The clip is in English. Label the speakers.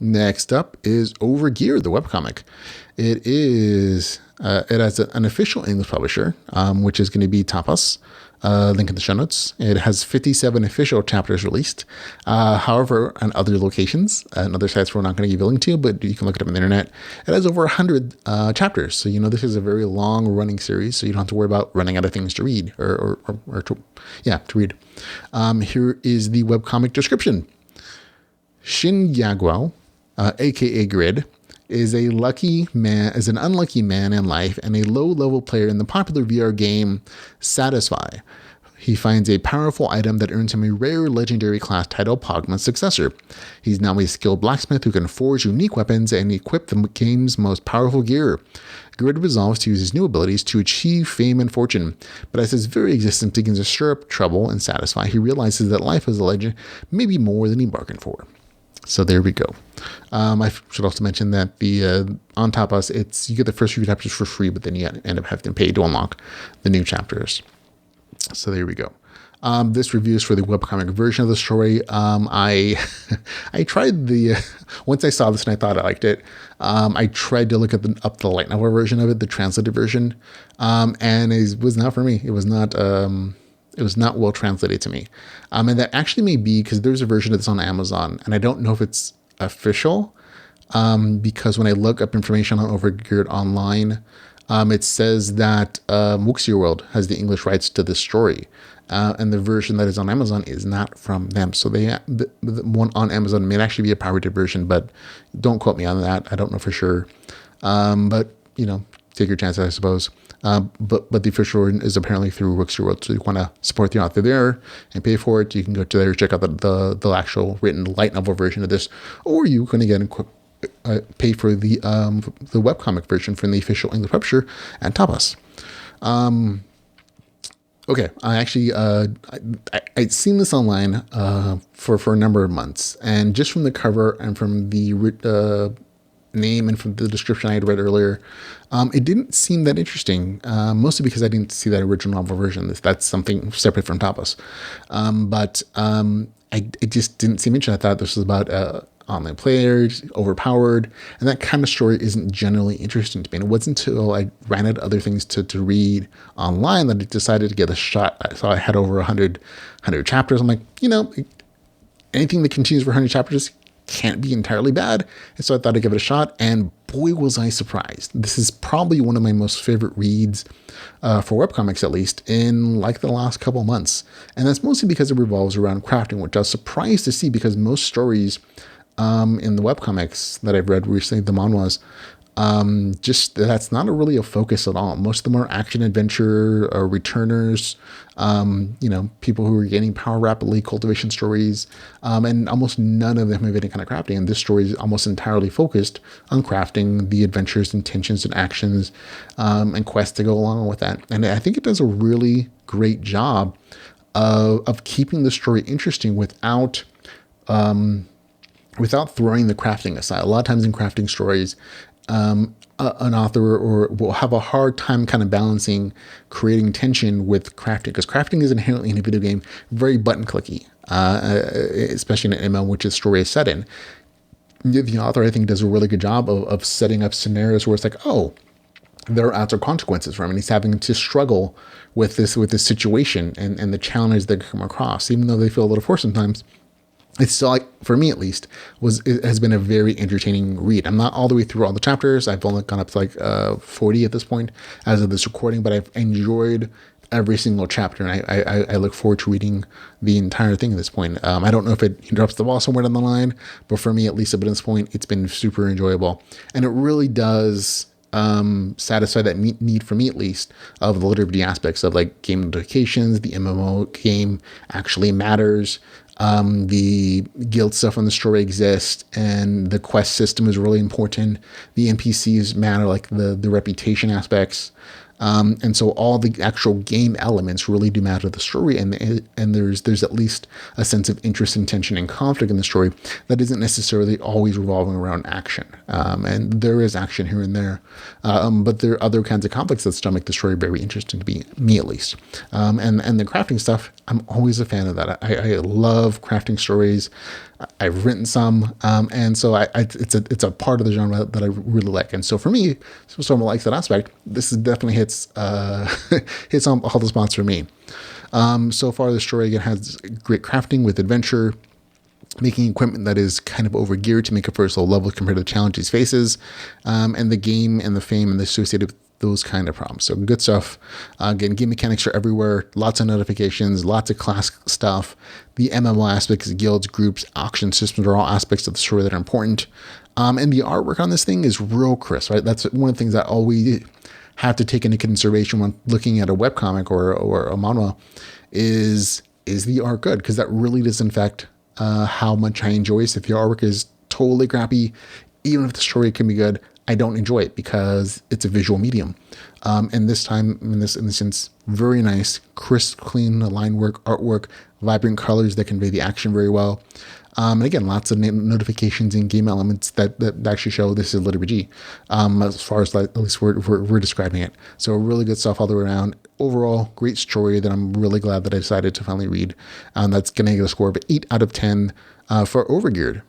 Speaker 1: Next up is Overgeared, the webcomic. It is it has an official English publisher, which is going to be Tapas. Link in the show notes. It has 57 official chapters released. However, on other locations and other sites we're not going to give a link to, but you can look it up on the internet. It has over 100 chapters. So, this is a very long running series. So you don't have to worry about running out of things to read or to read. Here is the webcomic description. Shin Youngwoo, a.k.a. Grid, is an unlucky man in life and a low-level player in the popular VR game Satisfy. He finds a powerful item that earns him a rare legendary class title, Pagma Successor. He's now a skilled blacksmith who can forge unique weapons and equip the game's most powerful gear. Grid resolves to use his new abilities to achieve fame and fortune, but as his very existence begins to stir up trouble and Satisfy, he realizes that life as a legend may be more than he bargained for. So there we go. I should also mention that the on Tapas, you get the first few chapters for free, but then you end up having to pay to unlock the new chapters. So there we go. This review is for the webcomic version of the story. I tried once I saw this and I thought I liked it. I tried to look at the light novel version of it, the translated version, and it was not for me. It was not well translated to me. And that actually may be because there's a version of this on Amazon, and I don't know if it's official, because when I look up information on Overgeared online, it says that Wuxia World has the English rights to this story, and the version that is on Amazon is not from them. So the one on Amazon may actually be a pirated version, but don't quote me on that. I don't know for sure. But take your chances, I suppose. But the official version is apparently through Wuxia World. So you want to support the author there and pay for it, you can go to there, check out the actual written light novel version of this, or you can again pay for the webcomic version from the official English publisher and Tapas. Okay, I actually I'd seen this online for a number of months, and just from the cover and from the name and from the description I had read earlier, it didn't seem that interesting, mostly because I didn't see that original novel version. That's something separate from Tapas. But it just didn't seem interesting. I thought this was about online players, overpowered, and that kind of story isn't generally interesting to me. And it wasn't until I ran out of other things to read online that I decided to give it a shot. I saw I had over 100 chapters. I'm like, anything that continues for 100 chapters can't be entirely bad. And so I thought I'd give it a shot, and boy, was I surprised. This is probably one of my most favorite reads for webcomics, at least, in like the last couple months. And that's mostly because it revolves around crafting, which I was surprised to see because most stories in the webcomics that I've read recently, the manhwas, just that's not really a focus at all. Most of them are action adventure or returners, people who are gaining power rapidly, cultivation stories, and almost none of them have any kind of crafting. And this story is almost entirely focused on crafting, the adventures, intentions, and actions, and quests to go along with that. And I think it does a really great job of keeping the story interesting without throwing the crafting aside. A lot of times in crafting stories, an author will have a hard time kind of balancing creating tension with crafting, because crafting is inherently in a video game very button clicky, especially in an MMO, which the story is set in. The author, I think, does a really good job of setting up scenarios where it's like, oh, there are outside consequences for him, and he's having to struggle with this situation and the challenges that come across, even though they feel a little forced sometimes. It's still, like, for me at least, it has been a very entertaining read. I'm not all the way through all the chapters. I've only gone up to like 40 at this point as of this recording, but I've enjoyed every single chapter, and I look forward to reading the entire thing at this point. I don't know if it drops the ball somewhere down the line, but for me at least at this point, it's been super enjoyable, and it really does satisfy that need for me at least of the liturgy aspects of like game notifications. The MMO game actually matters. The guild stuff on the story exists, and the quest system is really important. The NPCs matter, like the reputation aspects. And so all the actual game elements really do matter to the story, and there's at least a sense of interest and tension and conflict in the story that isn't necessarily always revolving around action. And there is action here and there, but there are other kinds of conflicts that still make the story very interesting to me at least. And the crafting stuff, I'm always a fan of that. I love crafting stories. I've written some, and so it's a part of the genre that I really like. And so for me, so someone likes that aspect, this is definitely hits hits on all the spots for me. So far, the story again has great crafting with adventure, making equipment that is kind of overgeared to make it first level compared to the challenges faces, and the game and the fame and the associated with those kind of problems. So good stuff. Again, game mechanics are everywhere. Lots of notifications, lots of class stuff. The MMO aspects, guilds, groups, auction systems are all aspects of the story that are important. And the artwork on this thing is real crisp, right? That's one of the things that always have to take into consideration when looking at a webcomic or a manga is the art good? Because that really does affect how much I enjoy it. So if your artwork is totally crappy, even if the story can be good, I don't enjoy it because it's a visual medium. And this time, in this instance, very nice, crisp, clean line work, artwork, vibrant colors that convey the action very well. And again, lots of notifications and game elements that actually show this is Litter G, as far as at least we're describing it. So really good stuff all the way around. Overall, great story that I'm really glad that I decided to finally read. That's going to get a score of 8 out of 10 for Overgeared.